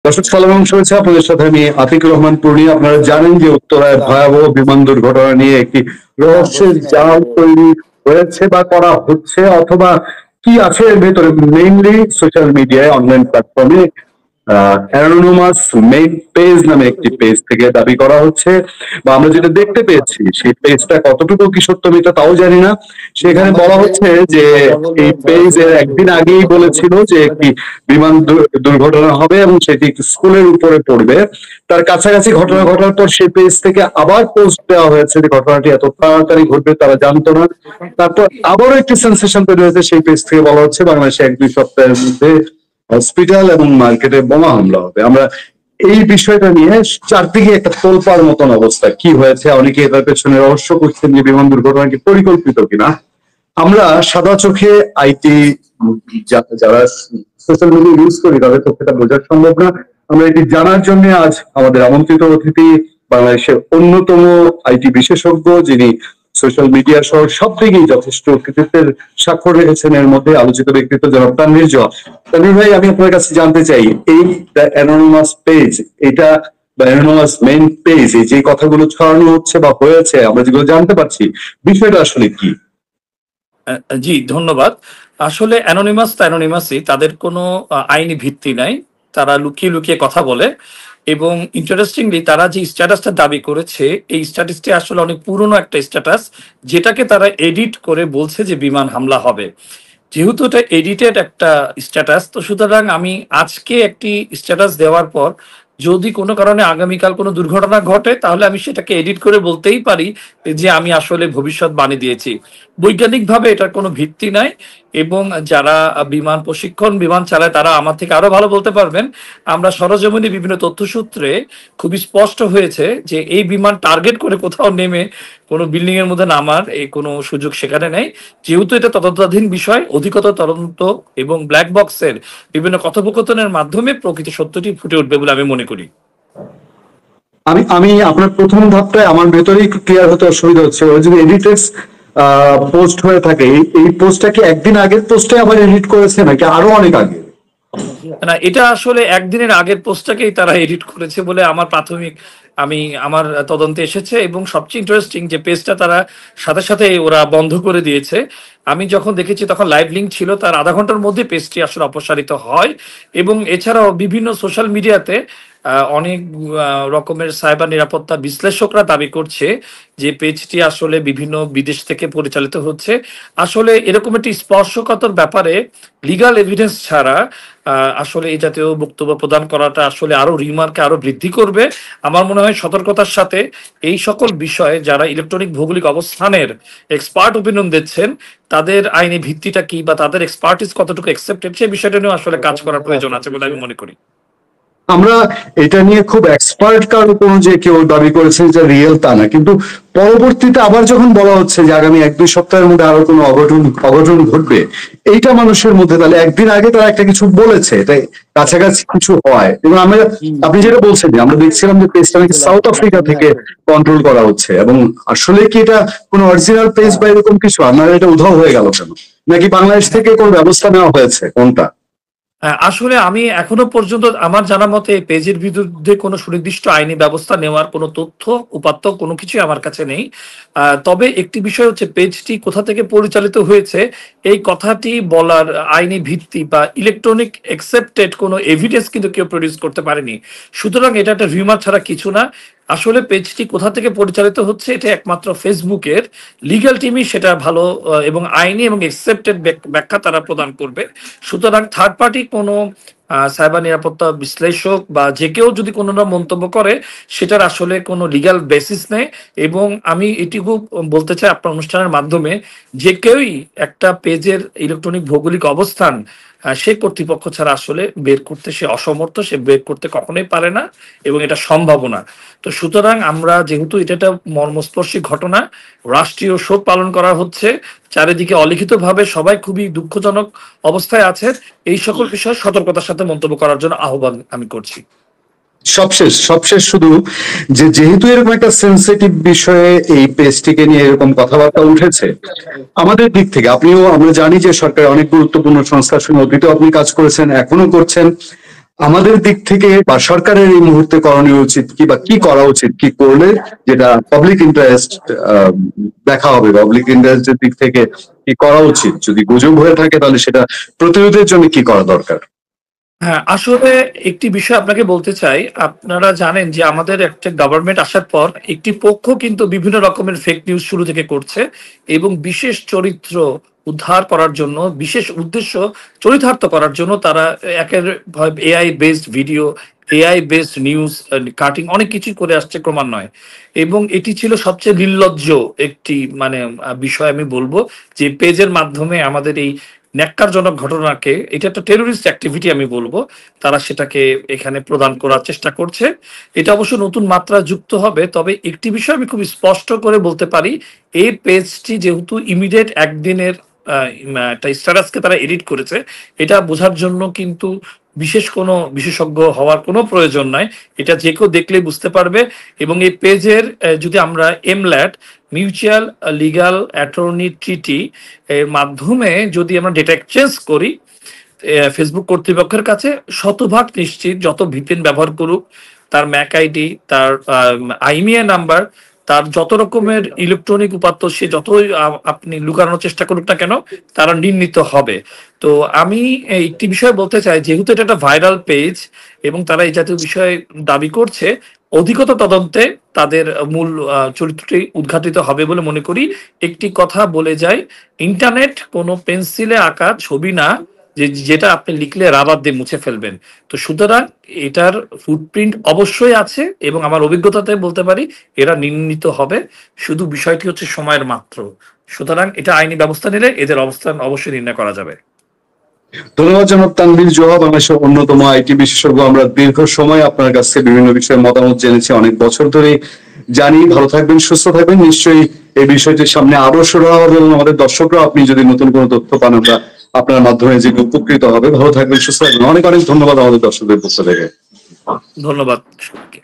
দর্শক সালাম এবং শুভেচ্ছা। আপনাদের সাথে আমি আতিকুর রহমান পূর্ণি। আপনারা জানেন যে উত্তরায় ভয়াবহ বিমান দুর্ঘটনা নিয়ে একটি রহস্যের জাল তৈরি হয়েছে বা করা হচ্ছে, অথবা কি আছে এর ভেতরে, মেইনলি সোশ্যাল মিডিয়ায়, অনলাইন প্ল্যাটফর্মে অ্যানোনিমাস মেইন পেজ নামে একটি পেজ থেকে দাবি করা হচ্ছে, বা আমরা যেটা দেখতে পেয়েছি সেই পেজটা কতটুকু কি সত্য মিথ্যা তাও জানি না। সেখানে বলা হচ্ছে যে এই পেজ এর একদিন আগেই বলেছিল যে একটি বিমান দুর্ঘটনা হবে এবং সেটি একটি স্কুলের উপরে পড়বে। তার কাছাকাছি ঘটনা ঘটার পর সেই পেজ থেকে আবার পোস্ট দেওয়া হয়েছে যে ঘটনাটি এত তাড়াতাড়ি ঘটবে তারা জানতো না। তারপর আবারও একটি সেন্সেশন তৈরি হয়েছে, সেই পেজ থেকে বলা হচ্ছে বাংলাদেশে 1-2 সপ্তাহের মধ্যে হসপিটাল এবং মার্কেটে বোমা হামলা হবে। আমরা এই বিষয়টা নিয়ে চারদিকে একটা তোলপাড় মতন অবস্থা, কি হয়েছে, অনেকে এটার পেছনে রহস্য করছেন যে বিমান দুর্ঘটনাটি পরিকল্পিত কিনা। আমরা সাদা চোখে আইটি যারা সোশ্যাল মিডিয়া ইউজ করি তাদের পক্ষে তা বোঝা সম্ভব না। আমরা এটি জানার জন্য আজ আমাদের আমন্ত্রিত অতিথি, বাংলাদেশের অন্যতম আইটি বিশেষজ্ঞ, যিনি সোশ্যাল মিডিয়া সহ সব দিকেই যথেষ্ট কৃতিত্বের স্বাক্ষর রেখেছেন, এর মধ্যে আলোচিত ব্যক্তিত্ব জনাব তানভীর জোয়া। তানভীর ভাই, আমি আপনার কাছে জানতে চাই, এই অ্যানোনিমাস পেজ, এটা বা অ্যানোনিমাস মেইন পেজ, এই যে কথাগুলো ছড়ানো হচ্ছে বা হয়েছে, আমরা যেগুলো জানতে পারছি, বিষয়টা আসলে কি? জি, ধন্যবাদ। আসলে অ্যানোনিমাসই, তাদের কোনো আইনি ভিত্তি নাই। তারা লুকিয়ে লুকিয়ে কথা বলে, এবং ইন্টারেস্টিংলি তারা যে স্ট্যাটাসটা দাবি করেছে, এই স্ট্যাটাসটি আসলে অনেক পুরনো একটা স্ট্যাটাস, যেটাকে তারা এডিট করে বলছে যে বিমান হামলা হবে। যেহেতু এটা এডিটেড একটা স্ট্যাটাস, তো সুতরাং আমি আজকে একটি স্ট্যাটাস দেওয়ার পর যদি কোনো কারণে আগামীকাল কোনো দুর্ঘটনা ঘটে, তাহলে আমি সেটাকে এডিট করে বলতেই পারি যে আমি আসলে ভবিষ্যৎবাণী দিয়েছি। বৈজ্ঞানিকভাবে এটার কোনো ভিত্তি নাই, এবং যারা বিমান চালায় তারা আমার থেকে আরো ভালো বলতে পারবেন। আমরা সরজমিনে বিভিন্ন তথ্যসূত্রে খুবই স্পষ্ট হয়েছে যে এই বিমান টার্গেট করে কোথাও নেমে কোনো বিল্ডিং এর মধ্যে নামার এই কোনো সুযোগ সেখানে নেই। যেহেতু এটা তদন্তাধীন বিষয়, অধিকতর তদন্ত এবং ব্ল্যাক বক্সের বিভিন্ন কথোপকথনের মাধ্যমে প্রকৃত সত্যটি ফুটে উঠবে বলে আমি মনে করি। আমি আমি আপনার প্রথম ধাপটায় আমার ভেতরেই ক্লিয়ার হতে অসুবিধা হচ্ছে। ওই যদি এডিটেক্স পোস্ট হয়ে থাকে, এই পোস্টটা কি একদিন আগের পোস্টে আবার এডিট করেছে নাকি আরো অনেক আগে? না, এটা আসলে একদিনের আগের পোস্টটাকেই তারা এডিট করেছে বলে আমার তদন্তে এসেছে। এবং সবচেয়ে ইন্টারেস্টিং যে পেজটা তারা সাথে সাথে ওরা বন্ধ করে দিয়েছে। আমি যখন দেখেছি তখন লাইভ লিঙ্ক ছিল, তার আধা ঘন্টার মধ্যে পেজটি আসলে অপসারিত হয়। এবং এছাড়াও বিভিন্ন সোশ্যাল মিডিয়াতে অনেক রকমের সাইবার নিরাপত্তা বিশ্লেষকরা দাবি করছে যে পেজটি আসলে বিভিন্ন বিদেশ থেকে পরিচালিত হচ্ছে। আসলে এরকম একটি স্পর্শকাতর ব্যাপারে লিগাল এভিডেন্স ছাড়া আসলে এই জাতীয় বক্তব্য প্রদান করাটা আসলে আরো রিমার্কে আরো বৃদ্ধি করবে। আমার মনে হয় সতর্কতার সাথে এই সকল বিষয়ে যারা ইলেকট্রনিক ভৌগোলিক অবস্থানের এক্সপার্ট ওপিনিয়ন দিচ্ছেন, তাদের আইনি ভিত্তিটা কি বা তাদের এক্সপার্টিস কতটুকু অ্যাকসেপ্টেড, সেই বিষয়টা নিয়ে আসলে কাজ করার প্রয়োজন আছে বলে আমি মনে করি। আমরা এটা নিয়ে খুব এক্সপার্ট কারো কোনো যে কেউ দাবি করেছে যে রিয়েল তা না, কিন্তু পরবর্তীতে আবার যখন বলা হচ্ছে যে আগামী 1-2 সপ্তাহের মধ্যে আরো কোনো অঘটন ঘটবে, এইটা মানুষের মধ্যে, তাহলে একদিন আগে তারা একটা কিছু বলেছে, এটা কাছাকাছি কিছু হয়। এবং আপনি যেটা বলছেন যে আমরা দেখছিলাম যে পেজটা নাকি সাউথ আফ্রিকা থেকে কন্ট্রোল করা হচ্ছে, এবং আসলে কি এটা কোনো অরিজিনাল পেজ বা এরকম কিছু? আপনারা এটা উধাও হয়ে গেল কেন? নাকি বাংলাদেশ থেকে কোনো ব্যবস্থা নেওয়া হয়েছে, কোনটা? আসলে আমি এখনো পর্যন্ত আমার জানা মতে এই পেজের বিরুদ্ধে কোনো সুনির্দিষ্ট আইনি ব্যবস্থা নেওয়ার কোনো তথ্য উপাত্ত কোনো কিছুই আমার কাছে নেই। তবে একটি বিষয় হচ্ছে, পেজটি কোথা থেকে পরিচালিত হয়েছে এই কথাটি বলার আইনি ভিত্তি বা ইলেকট্রনিক অ্যাকসেপ্টেড কোনো এভিডেন্স কিন্তু কেউ প্রডিউস করতে পারেনি। সুতরাং এটা একটা রিউমার ছাড়া কিছু না। আসলে পেজটি কোথা থেকে পরিচালিত হচ্ছে এটা একমাত্র ফেসবুকের লিগ্যাল টিমই সেটা ভালো এবং আইনি এবং অ্যাকসেপ্টেড ব্যাখ্যা তারা প্রদান করবে। সুতরাং থার্ড পার্টি কোনো সাইবার নিরাপত্তা বিশ্লেষক বা যে কেউ যদি কোনো মন্তব্য করে, সেটার আসলে কোনো লিগ্যাল বেসিস নেই। এবং আমি এটুকু বলতে চাই আপনার অনুষ্ঠানের মাধ্যমে, যে কেউই একটা পেজের ইলেকট্রনিক ভৌগোলিক অবস্থান সে কর্তৃপক্ষ ছাড়া আসলে বের করতে সে অসমর্থ, সে বের করতে কখনোই পারে না, এবং এটা সম্ভাবনা না। তো সুতরাং আমরা যেহেতু এটা একটা মর্মস্পর্শী ঘটনা, রাষ্ট্রীয় শোক পালন করা হচ্ছে, চারিদিকে অলিখিতভাবে সবাই খুবই দুঃখজনক অবস্থায় আছে, এই সকল বিষয়ে সতর্কতার সাথে মন্তব্য করার জন্য আহ্বান আমি করছি। সবশেষ শুধু যে যেহেতু এরকম একটা সেন্সিটিভ বিষয়ে এই পেজটিকে নিয়ে এরকম কথাবার্তা উঠেছে, আমাদের দিক থেকে আমরা জানি যে সরকারের অনেক গুরুত্বপূর্ণ সংস্থার সঙ্গে অতীতে আপনি কাজ করেছেন, এখনো করছেন। আমাদের দিক থেকে বা সরকারের এই মুহূর্তে করণীয় উচিত কি, বা কি করা উচিত, কি করলে যেটা পাবলিক ইন্টারেস্ট দেখা হবে, পাবলিক ইন্টারেস্টের দিক থেকে কি করা উচিত? যদি গুজব হয়ে থাকে তাহলে সেটা প্রতিরোধের জন্য কি করা দরকার? হ্যাঁ, আসলে একটি বিষয় আপনাকে বলতে চাই। আপনারা জানেন যে আমাদের একটা গভর্নমেন্ট আসার পর একটি পক্ষ কিন্তু বিভিন্ন রকমের ফেক নিউজ শুরু থেকে করছে এবং বিশেষ চরিত্র উদ্ধার করার জন্য, বিশেষ উদ্দেশ্য চরিতার্থ করার জন্য তারা একের AI based video, AI based news cutting অনেক কিছুই করে আসছে ক্রমান্বয়ে। এবং এটি ছিল সবচেয়ে নির্লজ্জ একটি মানে বিষয় আমি বলবো, যে পেজের মাধ্যমে আমাদের এই ন্যাক্কারজনক ঘটনাকে, এটা একটা টেরোরিস্ট অ্যাক্টিভিটি আমি বলবো, তারা সেটাকে এখানে প্রদান করার চেষ্টা করছে। এটা অবশ্য নতুন মাত্রা যুক্ত হবে। তবে একটি বিষয় আমি খুব স্পষ্ট করে বলতে পারি, এই পেজটি যেহেতু ইমিডিয়েট একদিনের একটা স্ট্যাটাসকে তারা এডিট করেছে, এটা বোঝার জন্য কিন্তু বিশেষ কোনো বিশেষজ্ঞ হওয়ার কোনো প্রয়োজন নাই। এটা যে কেউ দেখলেই বুঝতে পারবে। এবং এই পেজের যদি আমরা এমল্যাট, মিউচুয়াল লিগাল অ্যাটর্নি ট্রিটি এর মাধ্যমে যদি আমরা ডেটা এক্সচেঞ্জ করি ফেসবুক কর্তৃপক্ষের কাছে, শতভাগ নিশ্চিত যত ভিপিএন ব্যবহার করুক, তার ম্যাক আইডি, তার আইমিআই নাম্বার, তার যত রকমের ইলেকট্রনিক উপাত্ত সে যতই আপনি লুকানোর চেষ্টা করুক না কেন, তারা নির্ণীত হবে। তো আমি একটি বিষয় বলতে চাই, যেহেতু এটা একটা ভাইরাল পেজ এবং তারা এই জাতীয় বিষয় দাবি করছে, অধিকতর তদন্তে তাদের মূল চরিত্রটি উদ্ঘাটিত হবে বলে মনে করি। একটি কথা বলে যাই, ইন্টারনেট কোনো পেন্সিলে আঁকা ছবি না যেটা আপনি লিখলে রাবার দিয়ে মুছে ফেলবেন। তো সুতরাং এটার ফুটপ্রিন্ট অবশ্যই আছে এবং আমার অভিজ্ঞতাতে বলতে পারি এরা নির্ণীত হবে। শুধু বিষয়টি হচ্ছে সময়ের মাত্র। সুতরাং এটা আইনি ব্যবস্থা নিলে এদের অবস্থান অবশ্যই নির্ণয় করা যাবে। ধন্যবাদ জনাব তানভীর জোহা, বাংলাদেশের অন্যতম আইটি বিশেষজ্ঞ। আমরা দীর্ঘ সময় আপনার কাছ থেকে বিভিন্ন বিষয়ে মতামত জেনেছি, অনেক বছর ধরে জানি। ভালো থাকবেন, সুস্থ থাকবেন। নিশ্চয়ই এই বিষয়টির সামনে আরো শুরু হবে এবং আমাদের দর্শকরা, আপনি যদি নতুন কোনো তথ্য পান, আমরা আপনার মাধ্যমে যে উপকৃত হবে। ভালো থাকবেন, সুস্থ থাকবেন। অনেক অনেক ধন্যবাদ আমাদের দর্শকদের পক্ষ থেকে। ধন্যবাদ সবাইকে।